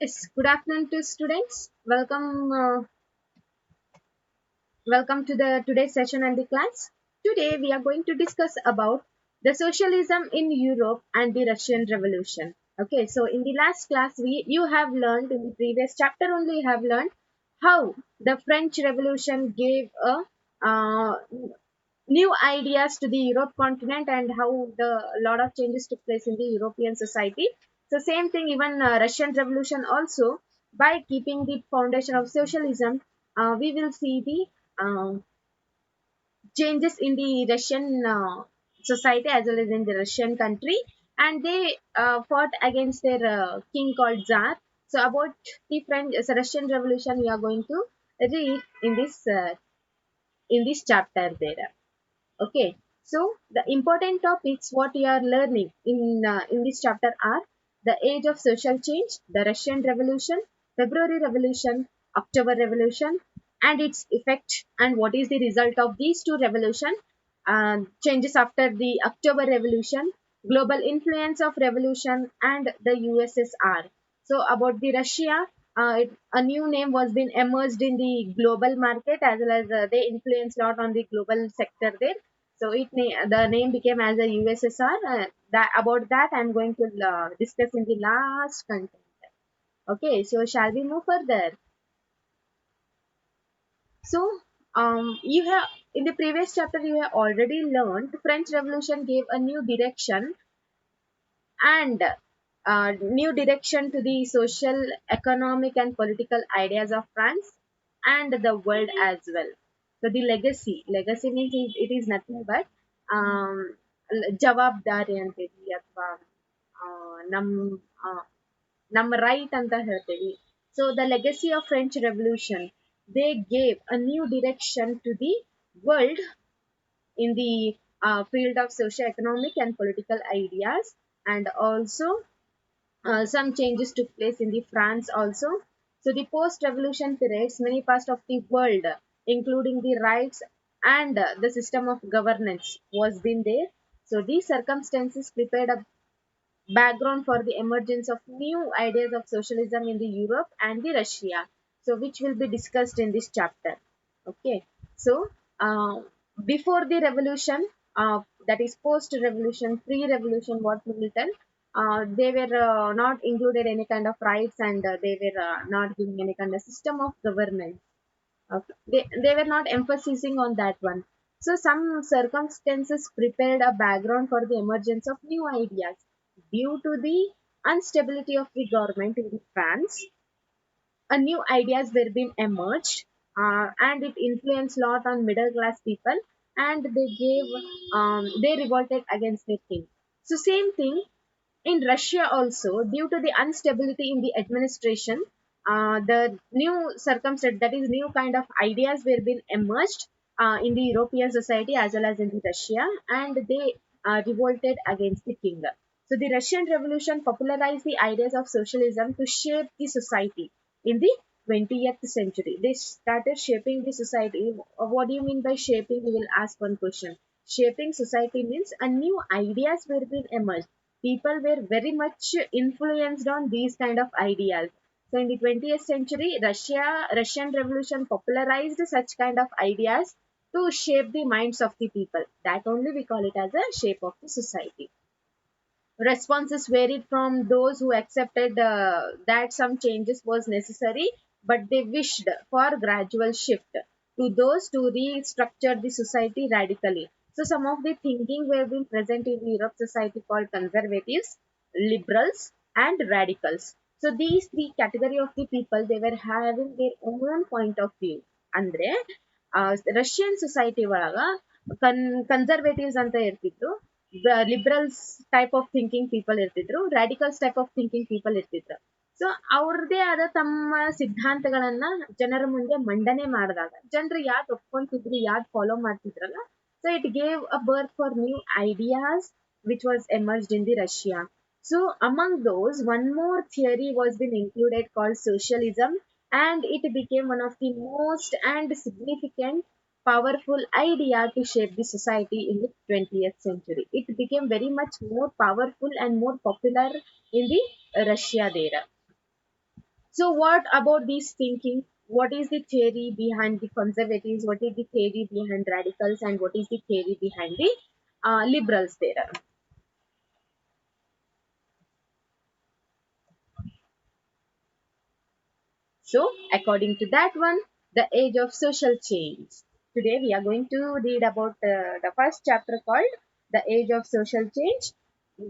Yes, good afternoon to students. Welcome to the today's session and the class. Today we are going to discuss about the socialism in Europe and the Russian Revolution. Okay, so in the last class we you have learned in the previous chapter only you have learned how the French Revolution gave a new ideas to the Europe continent and how the a lot of changes took place in the European society. So same thing even Russian Revolution also by keeping the foundation of socialism, we will see the changes in the Russian society as well as in the Russian country, and they fought against their king called Tsar. So about the French Russian Revolution, we are going to read in this chapter there. Okay, so the important topics what we are learning in this chapter are the age of social change, the Russian Revolution, February Revolution, October Revolution, and its effect, and what is the result of these two revolution, changes after the October Revolution, global influence of revolution, and the USSR. So about the Russia, a new name was been emerged in the global market as well as they influence lot on the global sector there. So the name became as a USSR. That about that I'm going to discuss in the last content. Okay, so shall we move further? So you have in the previous chapter you have already learned the French Revolution gave a and new direction to the social, economic, and political ideas of France and the world as well. So the legacy means it is nothing but um, ಜವಾಬ್ದಾರಿ ಅಂತೀವಿ ಅಥವಾ ನಮ್ ಆ, ನಮ್ಮ right ಅಂತ ಹೇಳ್ತೀವಿ. So the legacy of French Revolution, they gave a new direction to the world in the field of socio-economic and political ideas, and also some changes took place in the France also. So the post-revolution periods, many parts of the world, including the rights and the system of governance, was been there. So these circumstances prepared a background for the emergence of new ideas of socialism in the Europe and the Russia. So which will be discussed in this chapter. Okay. So before the revolution, that is post-revolution, pre-revolution, what we will tell, they were not included any kind of rights and they were not giving any kind of system of governance. Okay. They were not emphasizing on that one. So some circumstances prepared a background for the emergence of new ideas. Due to the instability of the government in France, a new ideas were being emerged, and it influenced lot on middle class people, and they revolted against the king. So same thing in Russia also, due to the instability in the administration, the new circumstance, that is new kind of ideas were being emerged in the European society as well as in the Russia, and they revolted against the king. So the Russian Revolution popularized the ideas of socialism to shape the society in the 20th century. They started shaping the society. What do you mean by shaping? You will ask one question. Shaping society means a new ideas were being emerged. People were very much influenced on these kind of ideas. So in the 20th century, Russian Revolution popularized such kind of ideas to shape the minds of the people. That only we call it as a shape of the society. Responses varied from those who accepted that some changes was necessary, but they wished for gradual shift, to those to restructure the society radically. So some of the thinking were being present in Europe society called conservatives, liberals, and radicals. So these three category of the people, they were having their own point of view. ಅಂದ್ರೆ Russian society ಒಳಗ conservatives ಅಂತ ಇರ್ತಿದ್ರು, ಲಿಬ್ರಲ್ಸ್ type of thinking people ಇರ್ತಿದ್ರು, radicals type of thinking people ಇರ್ತಿದ್ರು. So ಅವ್ರದ್ದೇ ಆದ ತಮ್ಮ ಸಿದ್ಧಾಂತಗಳನ್ನ ಜನರ ಮುಂದೆ ಮಂಡನೆ ಮಾಡಿದಾಗ ಜನರು ಯಾವ್ದು ಒಪ್ಕೊಂತಿದ್ರು, ಯಾವ್ದು ಫಾಲೋ ಮಾಡ್ತಿದ್ರಲ್ಲ, so it gave a birth for new ideas which was emerged in the Russia. So among those, one more theory was been included called socialism, and it became one of the most and significant powerful idea to shape the society in the 20th century. It became very much more powerful and more popular in the Russia there. So what about this thinking? What is the theory behind the conservatives? What is the theory behind radicals? And what is the theory behind the liberals there? So, according to that one, the age of social change. Today we are going to read about the first chapter called the age of social change.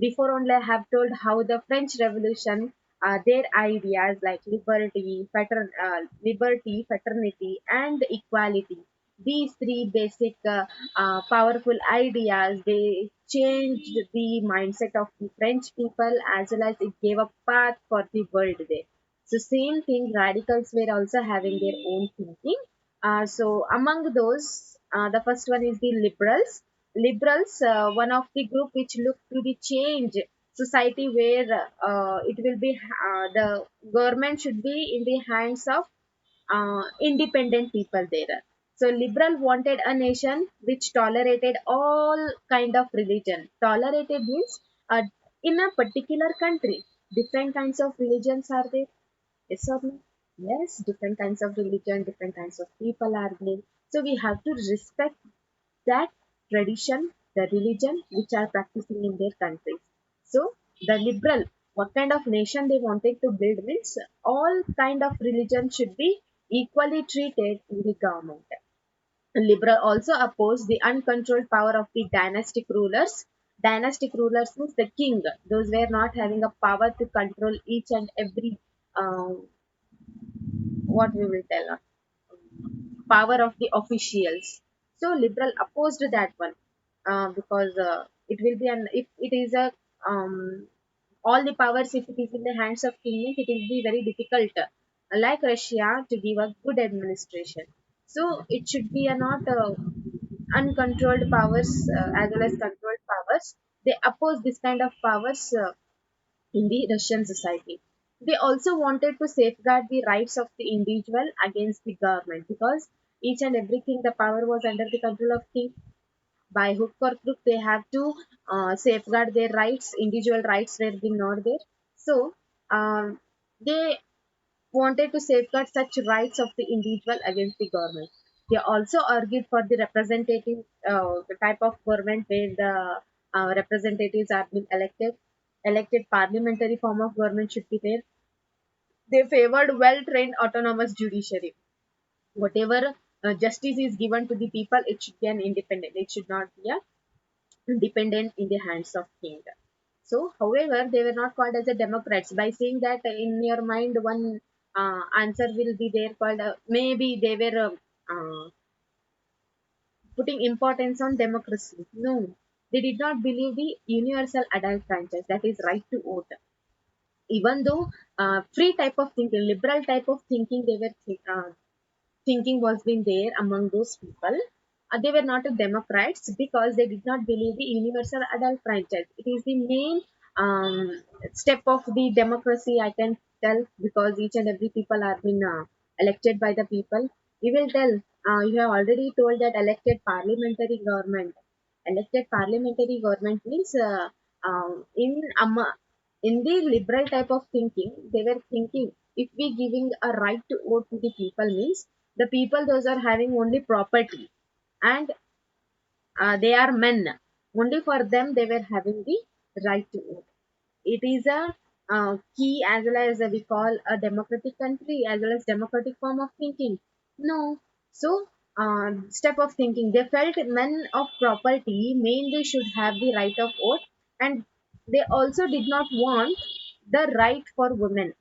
Before only I have told how the French Revolution, their ideas like liberty, fraternity, and equality. These three basic powerful ideas, they changed the mindset of the French people as well as it gave a path for the world there. So same thing, radicals were also having their own thinking. So among those, the first one is the liberals. Liberals, one of the group which look to the change society where it will be the government should be in the hands of independent people there. So liberal wanted a nation which tolerated all kind of religion. Tolerated means in a particular country, different kinds of religions are there. Yes or no? Yes, different kinds of religion, different kinds of people are there. So we have to respect that tradition, the religion which are practicing in their countries. So the liberal, what kind of nation they wanted to build means all kind of religion should be equally treated in the government. Liberal also opposed the uncontrolled power of the dynastic rulers. Dynastic rulers means the king. Those were not having a power to control each and every um, what we will tell power of the officials. So liberal opposed that one because it will be an if it is a all the powers if it is in the hands of king means it will be very difficult like Russia to give a good administration. So it should be a not uncontrolled powers as well as controlled powers. They oppose this kind of powers in the Russian society. They also wanted to safeguard the rights of the individual against the government because each and everything the power was under the control of king. By hook or crook, they have to safeguard their rights. Individual rights were being not there. So they wanted to safeguard such rights of the individual against the government. They also argued for the representative the type of government where the representatives are being elected. Elected parliamentary form of government should be there. They favored well-trained autonomous judiciary. Whatever justice is given to the people, it should be an independent. It should not be a dependent in the hands of king. So, however, they were not called as a Democrats. By saying that in your mind, one answer will be there called maybe they were putting importance on democracy. No, they did not believe the universal adult franchise that is right to vote. Even though free type of thinking, liberal type of thinking, they were thinking was been there among those people. They were not a Democrats because they did not believe the universal adult franchise. It is the main step of the democracy, I can tell, because each and every people are been elected by the people. We will tell. You have already told that elected parliamentary government. Elected parliamentary government means in the liberal type of thinking, they were thinking if we giving a right to vote to the people means the people those are having only property and they are men. Only for them they were having the right to vote. It is a key as well as we call a democratic country as well as democratic form of thinking. No. So step of thinking. They felt men of property mainly should have the right of vote and they also did not want the right for women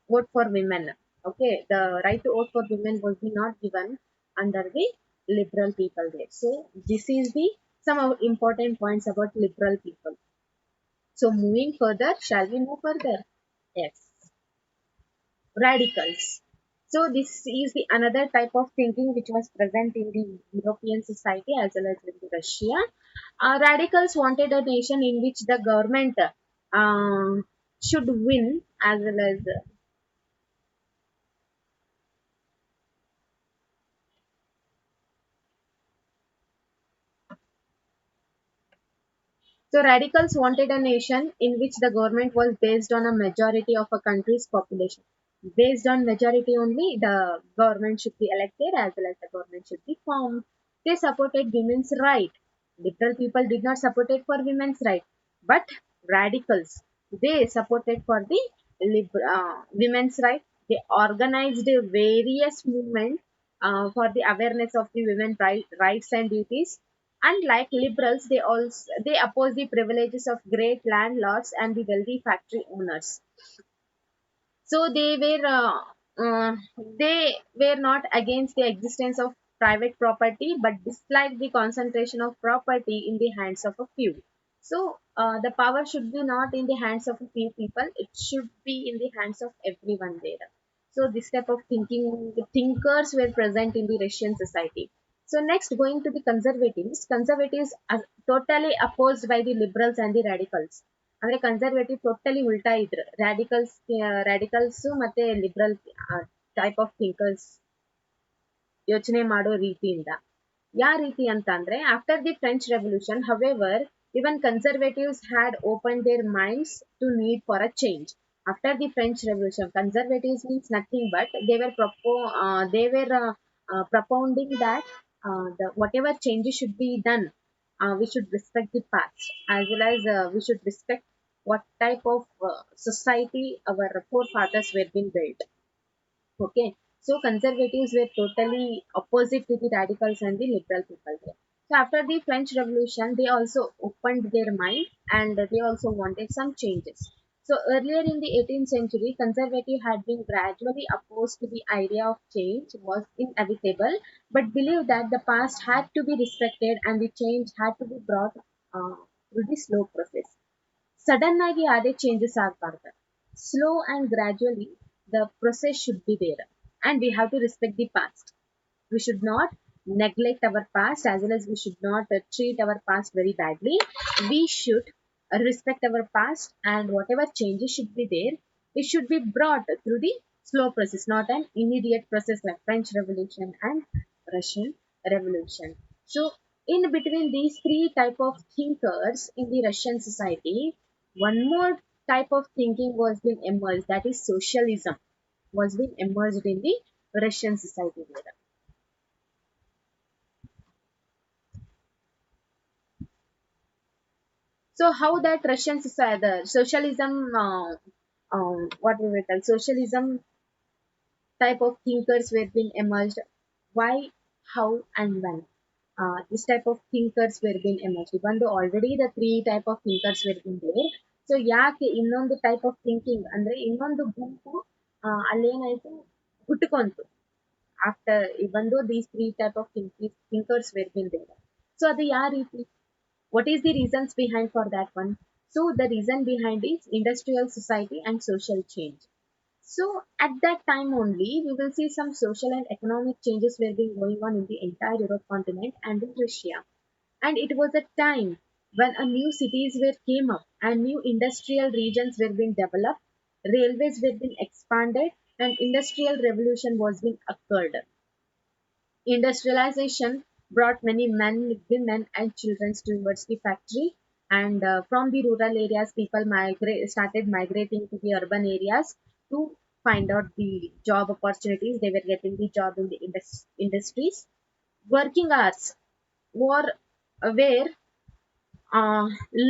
vote for women. Okay, the right to vote for women was not given under the liberal people there. So this is the some of important points about liberal people. So moving further, shall we move further? Yes, radicals. So this is the another type of thinking which was present in the European society as well as in the Russia. Radicals wanted a nation in which the government should win as well as so radicals wanted a nation in which the government was based on a majority of a country's population. Based on majority only, the government should be elected as well as the government should be formed. They supported women's right. Liberal people did not support it for women's right, but radicals, they supported for the women's right. They organized various movements for the awareness of the rights and duties. Unlike liberals, they oppose the privileges of great landlords and the wealthy factory owners. So they were not against the existence of private property, but disliked the concentration of property in the hands of a few. So the power should be not in the hands of a few people; it should be in the hands of everyone there. So this type of thinking, the thinkers were present in the Russian society. So next, going to the conservatives. Conservatives are totally opposed by the liberals and the radicals. ಅಂದ್ರೆ conservative totally ಉಲ್ಟಾ ಇದ್ರು. Radicals ಮತ್ತೆ liberal type of thinkers ಯೋಚನೆ ಮಾಡೋ ರೀತಿಯಿಂದ. ಯಾವ ರೀತಿ ಅಂತ ಅಂದ್ರೆ, after the French revolution however, even conservatives had opened their minds to need for a change. After the French Revolution, conservatives means nothing but they were propounding that the whatever changes should be done, we should respect the past as well as we should respect what type of society our forefathers were being built. Okay, so conservatives were totally opposite to the radicals and the liberal people there. So after the French Revolution, they also opened their mind and they also wanted some changes. So earlier in the 18th century, conservative had been gradually opposed to the idea of change was inevitable, but believed that the past had to be respected and the change had to be brought through the slow process. Sudden ಆಗಿ ಯಾವುದೇ changes ಆಗಬಾರ್ದು. Slow and gradually the process should be there, and we have to respect the past. We should not neglect our past as well as we should not treat our past very badly. We should respect our past, and whatever changes should be there, it should be brought through the slow process, not an immediate process like French Revolution and Russian Revolution. So in between these three type of thinkers in the Russian society, one more type of thinking was being emerged, that is socialism was being emerged in the Russian society there. So how that Russian society, the socialism, what we will tell, socialism type of thinkers were being emerged. Why, how, and when? This type of thinkers were being emerged. Even though already the three type of thinkers were being there. So ಯಾಕೆ ಇನ್ನೊಂದು type of thinking ಅಂದ್ರೆ ಇನ್ನೊಂದು ಗುಂಪು ಅಲ್ಲೇನಾಯ್ತು ಹುಟ್ಟುಕೊಂತು after ಇವನ್ ದೋ these three type of thinkers were being there. So ಅದು ಯಾವ ರೀತಿ, what is the reasons behind for that one? So the reason behind is industrial society and social change. So at that time only we will see some social and economic changes were being going on in the entire Europe continent and in Russia. And it was a time when a new cities were came up and new industrial regions were being developed, railways were being expanded, and industrial revolution was being occurred. Industrialization brought many men, women, and children towards the factory, and from the rural areas, people started migrating to the urban areas to find out the job opportunities. They were getting the job in the industries. Working hours were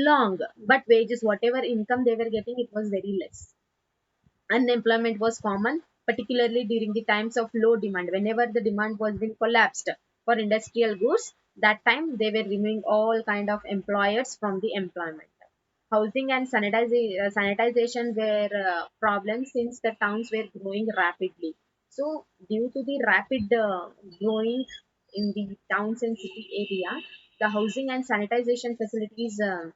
long, but wages, whatever income they were getting, it was very less. Unemployment was common, particularly during the times of low demand. Whenever the demand was being collapsed for industrial goods, that time they were removing all kind of employers from the employment. Housing and sanitization were problems since the towns were growing rapidly. So, due to the rapid growing in the towns and city area, the housing and sanitization facilities mm,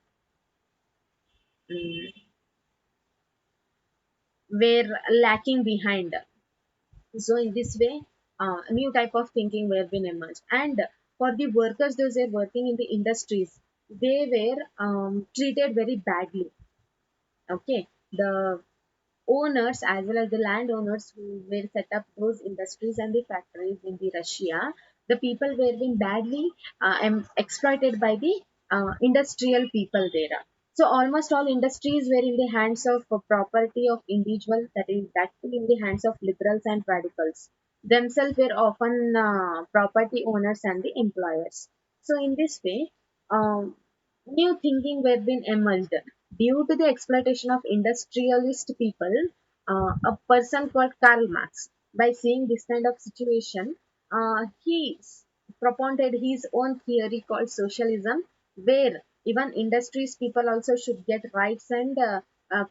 were lacking behind. So in this way, a new type of thinking were been emerged. And for the workers, those who are working in the industries, they were treated very badly. Okay, the owners as well as the landowners who were set up those industries and the factories in the Russia, the people were being badly exploited by the industrial people there. So almost all industries were in the hands of property of individuals, that is that too in the hands of liberals and radicals. Themselves were often property owners and the employers. So in this way, um, new thinking were being emerged due to the exploitation of industrialist people. A person called Karl Marx, by seeing this kind of situation, he propounded his own theory called socialism, where even industries people also should get rights and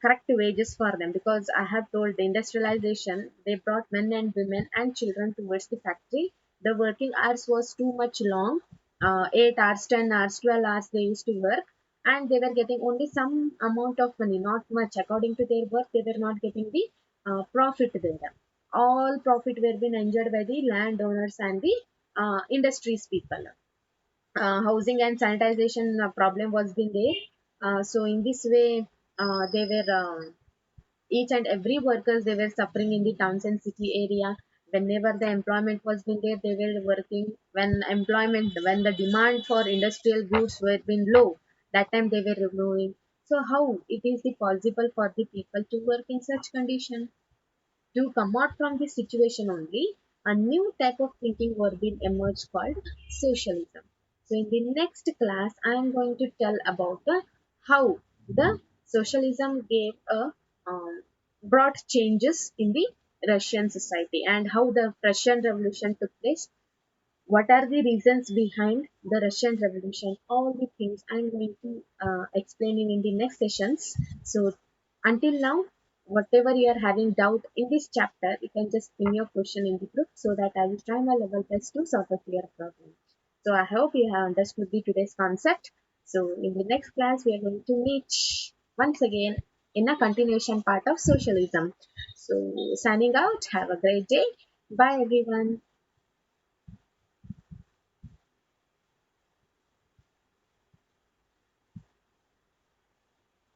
correct wages for them, because I have told the industrialization they brought men and women and children towards the factory. The working hours was too much long, 8 hours, 10 hours, 12 hours they used to work, and they were getting only some amount of money, not much. According to their work, they were not getting the profit there. All profit were being enjoyed by the landowners and the industries people. Housing and sanitization problem was being there. So in this way, they were each and every workers they were suffering in the towns and city area. Whenever the employment was being there, they were working. When the demand for industrial goods were being low, that time they were removing. So how it is the possible for the people to work in such condition? To come out from this situation only, a new type of thinking were being emerged called socialism. So in the next class, I am going to tell about how the socialism gave a brought changes in the Russian society, and how the Russian Revolution took place. What are the reasons behind the Russian Revolution? All the things I'm going to explain in the next sessions. So until now, whatever you are having doubt in this chapter, you can just pin your question in the group so that I will try my level best to solve a clear problem. So I hope you have understood the today's concept. So in the next class, we are going to meet once again in a continuation part of socialism. So signing out. Have a great day. Bye everyone.